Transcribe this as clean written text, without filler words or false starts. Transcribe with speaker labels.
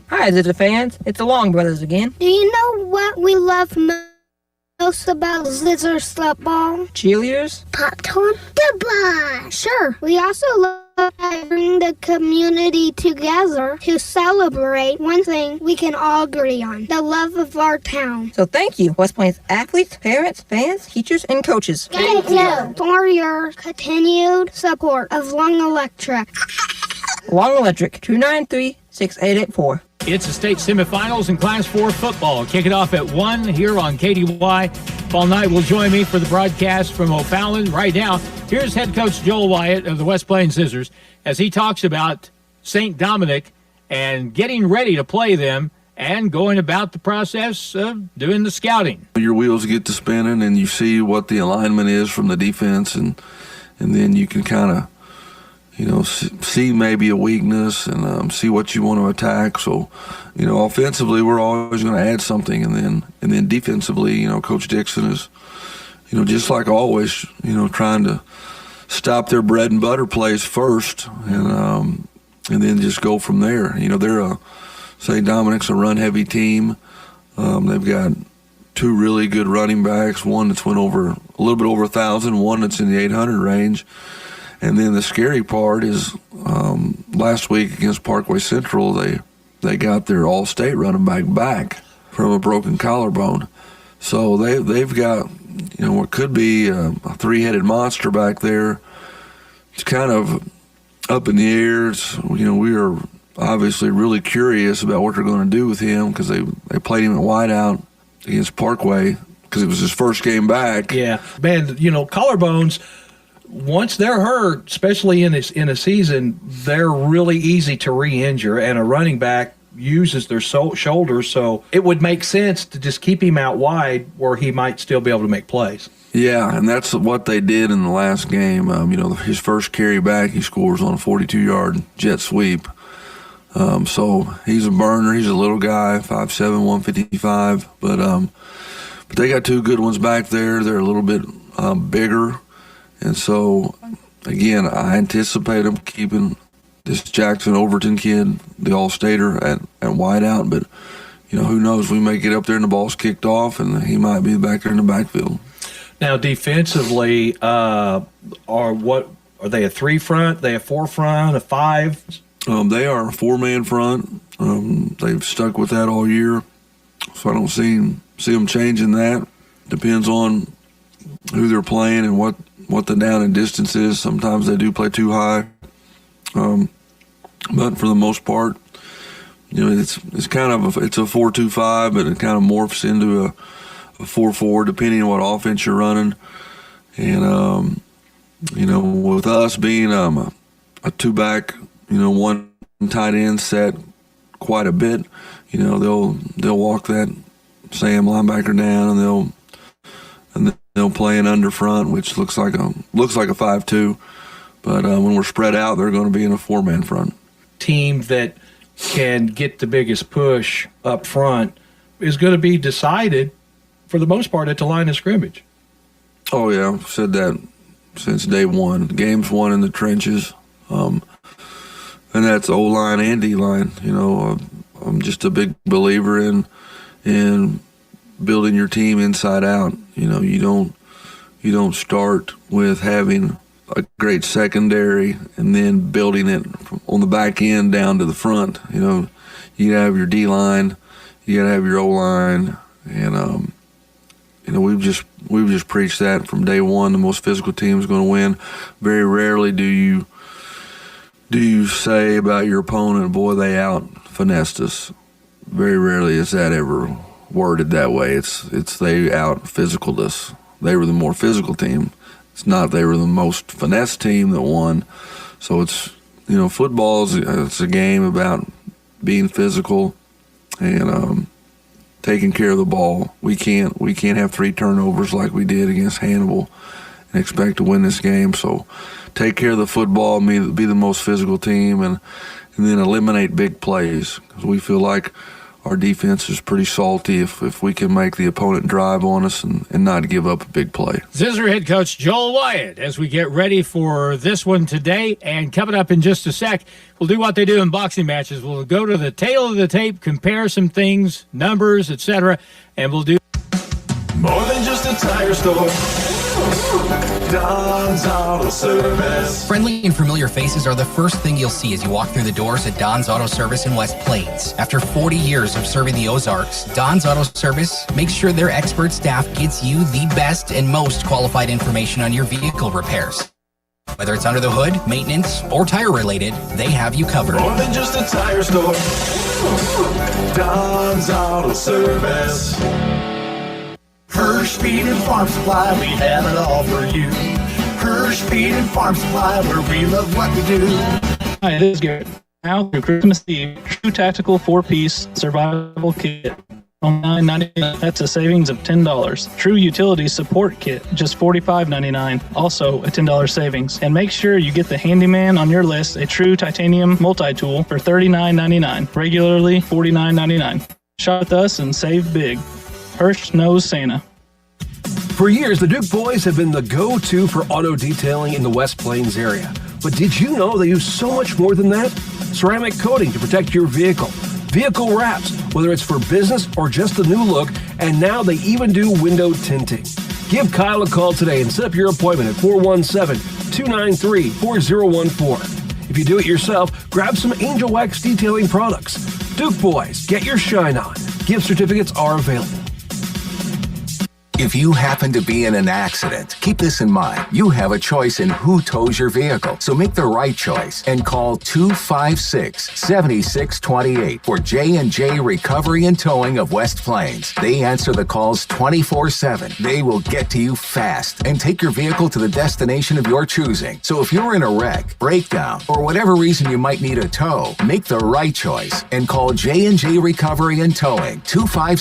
Speaker 1: Hi, Zizzers fans. It's the Long Brothers again.
Speaker 2: Do you know what we love most about Zizzers football?
Speaker 1: Cheerleaders?
Speaker 2: Popcorn? Goodbye! Sure. We also love bringing the community together to celebrate one thing we can all agree on, the love of our town.
Speaker 1: So thank you, West Plains athletes, parents, fans, teachers, and coaches.
Speaker 2: Thank you for your continued support of Long Electric.
Speaker 1: Long Electric, 293-6884.
Speaker 3: It's the state semifinals in Class 4 football. Kick it off at 1 here on KDY. Paul Knight will join me for the broadcast from O'Fallon. Right now, here's head coach Joel Wyatt of the West Plains Zizzers as he talks about St. Dominic and getting ready to play them and going about the process of doing the scouting.
Speaker 4: Your wheels get to spinning and you see what the alignment is from the defense, and then you can kind of see maybe a weakness and see what you want to attack. So, offensively, we're always going to add something, and then defensively, Coach Dixon is, just like always, trying to stop their bread and butter plays first, and then just go from there. They're St. Dominic's a run-heavy team. They've got two really good running backs. One that's went over a little bit over 1,000. One that's in the 800 range. And then the scary part is last week against Parkway Central, they got their all-state running back from a broken collarbone. So they've got what could be a three-headed monster back there. It's kind of up in the air. We are obviously really curious about what they're going to do with him because they played him at wideout against Parkway because it was his first game back.
Speaker 5: Yeah, man, collarbones, once they're hurt, especially in a season, they're really easy to re-injure, and a running back uses their shoulders, so it would make sense to just keep him out wide where he might still be able to make plays.
Speaker 4: Yeah, and that's what they did in the last game. His first carry back, he scores on a 42-yard jet sweep. So he's a burner. He's a little guy, 5'7", 155. But they got two good ones back there. They're a little bit bigger. And so, again, I anticipate them keeping this Jackson Overton kid, the All-Stater, at wideout. But, who knows? We may get up there and the ball's kicked off, and he might be back there in the backfield.
Speaker 5: Now, defensively, are they a three front? They a four front? A five?
Speaker 4: They are a four-man front. They've stuck with that all year, so I don't see them changing that. Depends on who they're playing and what the down and distance is. Sometimes they do play too high, but for the most part, it's kind of it's a 4-2-5, but it kind of morphs into a 4-4 depending on what offense you're running. And with us being a two-back, one tight end set quite a bit, they'll walk that Sam linebacker down, and they'll play an under front, which looks like a 5-2. But when we're spread out, they're going to be in a four-man front.
Speaker 5: Team that can get the biggest push up front is going to be decided, for the most part, at the line of scrimmage.
Speaker 4: Oh, yeah. I've said that since day one. Game's won in the trenches. And that's O-line and D-line. I'm just a big believer in building your team inside out. You don't start with having a great secondary and then building it on the back end down to the front. You gotta have your D-line, you gotta have your O-line, and we've just preached that from day one. The most physical team is going to win. Very rarely do you say about your opponent, boy, they out finessed us. Very rarely is that ever worded that way. It's they out physicaled us. They were the more physical team. It's not they were the most finesse team that won. So it's football it's a game about being physical and taking care of the ball. We can't have 3 turnovers like we did against Hannibal and expect to win this game. So take care of the football, be the most physical team, and then eliminate big plays, because we feel like our defense is pretty salty if we can make the opponent drive on us and not give up a big play.
Speaker 3: Zizzer head coach Joel Wyatt as we get ready for this one today. And coming up in just a sec, we'll do what they do in boxing matches. We'll go to the tail of the tape, compare some things, numbers, etc., and we'll do
Speaker 6: more than just a tire store. Don's Auto Service.
Speaker 7: Friendly and familiar faces are the first thing you'll see as you walk through the doors at Don's Auto Service in West Plains. After 40 years of serving the Ozarks, Don's Auto Service makes sure their expert staff gets you the best and most qualified information on your vehicle repairs. Whether it's under the hood, maintenance, or tire related, they have you covered.
Speaker 6: More than just a tire store. Don's Auto Service. Hirsch Feed and Farm Supply, we have it all for you. Hirsch Feed and Farm Supply, where we love what we do.
Speaker 8: Hi, this is Garrett. Now through Christmas Eve, true tactical 4-piece survival kit. On $9.99, that's a savings of $10. True utility support kit, just $45.99, also a $10 savings. And make sure you get the handyman on your list, a true titanium multi-tool for $39.99, regularly $49.99. Shop with us and save big. Hirsch knows Santa.
Speaker 9: For years, the Duke boys have been the go-to for auto detailing in the West Plains area. But did you know they use so much more than that? Ceramic coating to protect your vehicle, vehicle wraps, whether it's for business or just the new look, and now they even do window tinting. Give Kyle a call today and set up your appointment at 417-293-4014. If you do it yourself, grab some Angel Wax detailing products. Duke boys, get your shine on. Gift certificates are available.
Speaker 10: If you happen to be in an accident, keep this in mind. You have a choice in who tows your vehicle, so make the right choice and call 256-7628 for J&J Recovery and Towing of West Plains. They answer the calls 24/7. They will get to you fast and take your vehicle to the destination of your choosing. So if you're in a wreck, breakdown, or whatever reason you might need a tow, make the right choice and call J&J Recovery and Towing 256